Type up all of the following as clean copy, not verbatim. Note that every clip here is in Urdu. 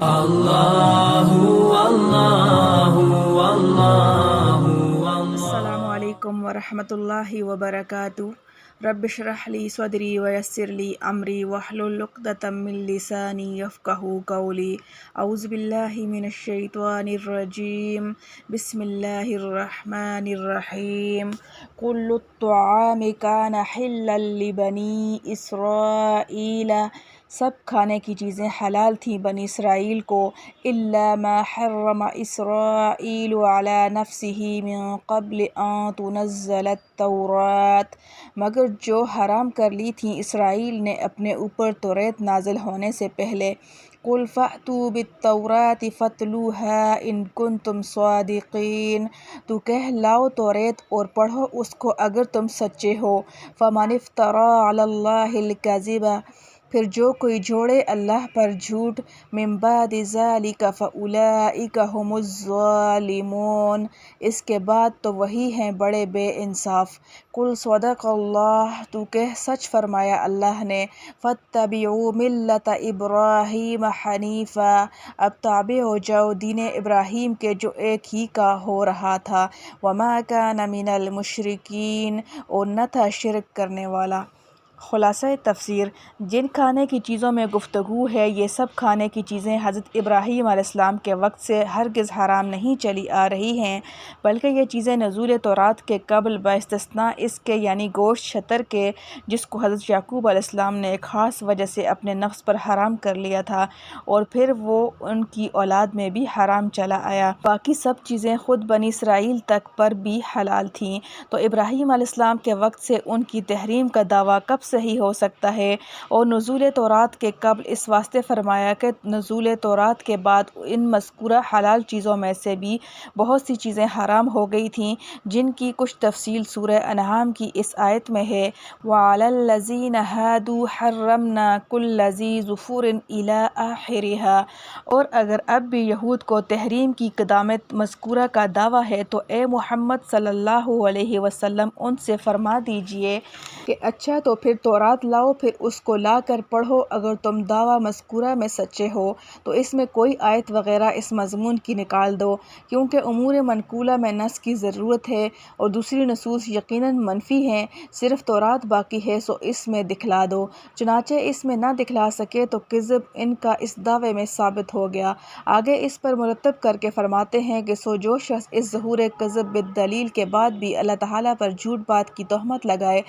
السلام علیکم ورحمۃ اللہ وبرکاتہ۔ رب اشرح لی صدری ویسر لی امری واحلل عقدۃ من لسانی یفقہوا قولی۔ اعوذ باللہ من الشیطان الرجیم، بسم اللہ الرحمن الرحیم۔ کل الطعام کان حلا لبنی اسرائیل، سب کھانے کی چیزیں حلال تھیں بنی اسرائیل کو، الا ما حرم اسرائیل علی نفسہ من قبل ان تنزل التوراۃ، مگر جو حرام کر لی تھیں اسرائیل نے اپنے اوپر توریت نازل ہونے سے پہلے۔ قل فأتوا بالتوراۃ فاتلوها ان کنتم صادقین، تو کہہ لاؤ توریت اور پڑھو اس کو اگر تم سچے ہو۔ فمن افتری علی اللہ الکذب، پھر جو کوئی جوڑے اللہ پر جھوٹ، من بعد ذلک فاولئک ھم الظالمون، اس کے بعد تو وہی ہیں بڑے بے انصاف۔ قل صدق اللہ، تو کہہ سچ فرمایا اللہ نے۔ فاتبعوا ملۃ ابراہیم حنیفا، اب تابع ہو جاؤ دین ابراہیم کے جو ایک ہی کا ہو رہا تھا، وما کان من المشرکین، اور نہ تھا شرک کرنے والا۔ خلاصہ تفسیر، جن کھانے کی چیزوں میں گفتگو ہے یہ سب کھانے کی چیزیں حضرت ابراہیم علیہ السلام کے وقت سے ہرگز حرام نہیں چلی آ رہی ہیں، بلکہ یہ چیزیں نزول تورات کے قبل باستثناء اس کے یعنی گوشت شتر کے، جس کو حضرت یعقوب علیہ السلام نے ایک خاص وجہ سے اپنے نفس پر حرام کر لیا تھا اور پھر وہ ان کی اولاد میں بھی حرام چلا آیا، باقی سب چیزیں خود بنی اسرائیل تک پر بھی حلال تھیں۔ تو ابراہیم علیہ السلام کے وقت سے ان کی تحریم کا دعویٰ کب صحیح ہو سکتا ہے؟ اور نزول تورات کے قبل اس واسطے فرمایا کہ نزول تورات کے بعد ان مذکورہ حلال چیزوں میں سے بھی بہت سی چیزیں حرام ہو گئی تھیں، جن کی کچھ تفصیل سورہ انعام کی اس آیت میں ہے۔ وَعَلَى الَّذِينَ هَادُوا حَرَّمْنَا كُلَّ ذِي ظُفُرٍ إِلَىٰ آخِرِهَا، اور اگر اب بھی یہود کو تحریم کی قدامت مذکورہ کا دعویٰ ہے تو اے محمد صلی اللہ علیہ وسلم ان سے فرما دیجئے کہ اچھا تو پھر تورات لاؤ، پھر اس کو لا کر پڑھو اگر تم دعویٰ مذکورہ میں سچے ہو، تو اس میں کوئی آیت وغیرہ اس مضمون کی نکال دو، کیونکہ امور منقولہ میں نص کی ضرورت ہے اور دوسری نصوص یقیناً منفی ہیں، صرف تورات باقی ہے سو اس میں دکھلا دو۔ چنانچہ اس میں نہ دکھلا سکے تو کذب ان کا اس دعوے میں ثابت ہو گیا۔ آگے اس پر مرتب کر کے فرماتے ہیں کہ سو جو شخص اس ظہور کذب بالدلیل کے بعد بھی اللہ تعالیٰ پر جھوٹ بات کی تہمت لگائے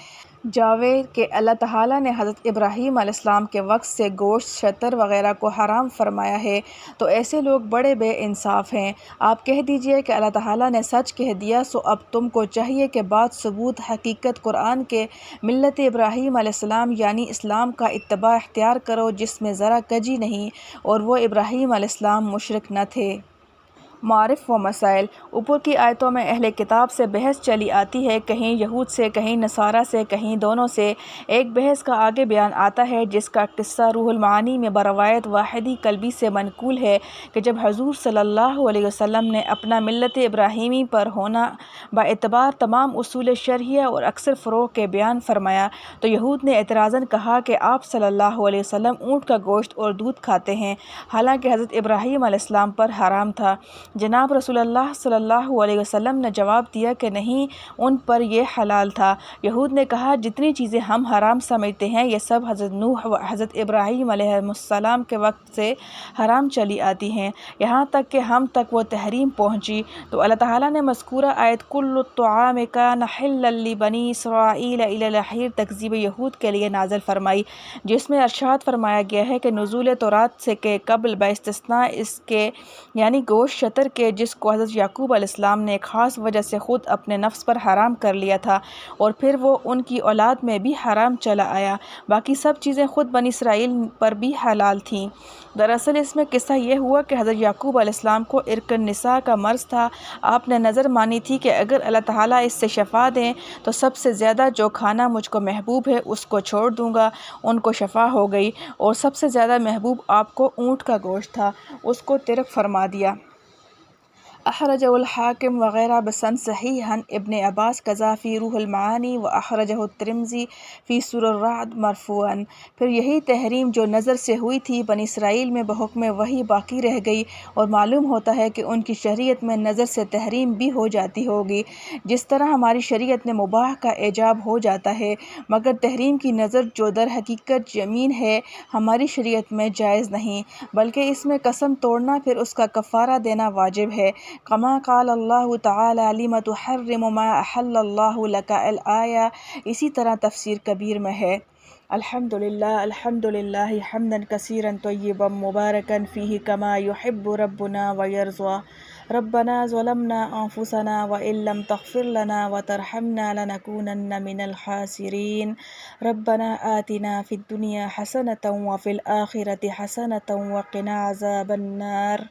جاوے کہ اللہ تعالیٰ نے حضرت ابراہیم علیہ السلام کے وقت سے گوشت شتر وغیرہ کو حرام فرمایا ہے، تو ایسے لوگ بڑے بے انصاف ہیں۔ آپ کہہ دیجئے کہ اللہ تعالیٰ نے سچ کہہ دیا، سو اب تم کو چاہیے کہ بات ثبوت حقیقت قرآن کے ملت ابراہیم علیہ السلام یعنی اسلام کا اتباع اختیار کرو جس میں ذرا کجی نہیں، اور وہ ابراہیم علیہ السلام مشرک نہ تھے۔ معارف و مسائل، اوپر کی آیتوں میں اہل کتاب سے بحث چلی آتی ہے، کہیں یہود سے، کہیں نصارہ سے، کہیں دونوں سے۔ ایک بحث کا آگے بیان آتا ہے جس کا قصہ روح المعانی میں بروایت واحدی کلبی سے منقول ہے کہ جب حضور صلی اللہ علیہ وسلم نے اپنا ملت ابراہیمی پر ہونا باعتبار تمام اصول شرعیہ اور اکثر فروع کے بیان فرمایا تو یہود نے اعتراضاً کہا کہ آپ صلی اللہ علیہ وسلم اونٹ کا گوشت اور دودھ کھاتے ہیں، حالانکہ حضرت ابراہیم علیہ السلام پر حرام تھا۔ جناب رسول اللہ صلی اللہ علیہ وسلم نے جواب دیا کہ نہیں، ان پر یہ حلال تھا۔ یہود نے کہا جتنی چیزیں ہم حرام سمجھتے ہیں یہ سب حضرت نوح و حضرت ابراہیم علیہ السلام کے وقت سے حرام چلی آتی ہیں، یہاں تک کہ ہم تک وہ تحریم پہنچی۔ تو اللہ تعالیٰ نے مذکورہ آیت کل الطعام کان حلا لبنی اسرائیل الی الآخر تکذیب یہود کے لیے نازل فرمائی، جس میں ارشاد فرمایا گیا ہے کہ نزول تورات سے کے قبل باستثناء اس کے یعنی گوشت شتر کے، جس کو حضرت یعقوب علیہ السلام نے ایک خاص وجہ سے خود اپنے نفس پر حرام کر لیا تھا اور پھر وہ ان کی اولاد میں بھی حرام چلا آیا، باقی سب چیزیں خود بنی اسرائیل پر بھی حلال تھیں۔ دراصل اس میں قصہ یہ ہوا کہ حضرت یعقوب علیہ السلام کو عرق النساء کا مرض تھا، آپ نے نظر مانی تھی کہ اگر اللہ تعالیٰ اس سے شفا دیں تو سب سے زیادہ جو کھانا مجھ کو محبوب ہے اس کو چھوڑ دوں گا، ان کو شفا ہو گئی، اور سب سے زیادہ محبوب آپ کو اونٹ کا گوشت تھا، اس کو ترک فرما دیا۔ أخرجه الحاكم وغيره بسند صحيح عن ابن عباس كذا في روح المعانی وأخرجه الترمذی فی سورۃ الرعد مرفوعا۔ پھر یہی تحریم جو نظر سے ہوئی تھی بنی اسرائیل میں بحکم وحی باقی رہ گئی، اور معلوم ہوتا ہے کہ ان کی شریعت میں نظر سے تحریم بھی ہو جاتی ہوگی، جس طرح ہماری شریعت میں مباح کا ایجاب ہو جاتا ہے، مگر تحریم کی نظر جو در حقیقت یمین ہے ہماری شریعت میں جائز نہیں، بلکہ اس میں قسم توڑنا پھر اس کا کفارہ دینا واجب ہے، کما قال اللہ تعالی لم تحرم ما احل اللہ لک الآیہ، اسی طرح تفسیر کبیر میں ہے۔ الحمدللہ حمدا کثیرا طیبا مبارکا فیہ کما یحب ربنا ویرضی۔ ربنا ظلمنا انفسنا وان لم تغفر لنا وترحمنا لنکونن من الخاسرین۔ ربنا آتنا فی الدنیا حسنة وفی الآخرة حسنة وقنا عذاب النار۔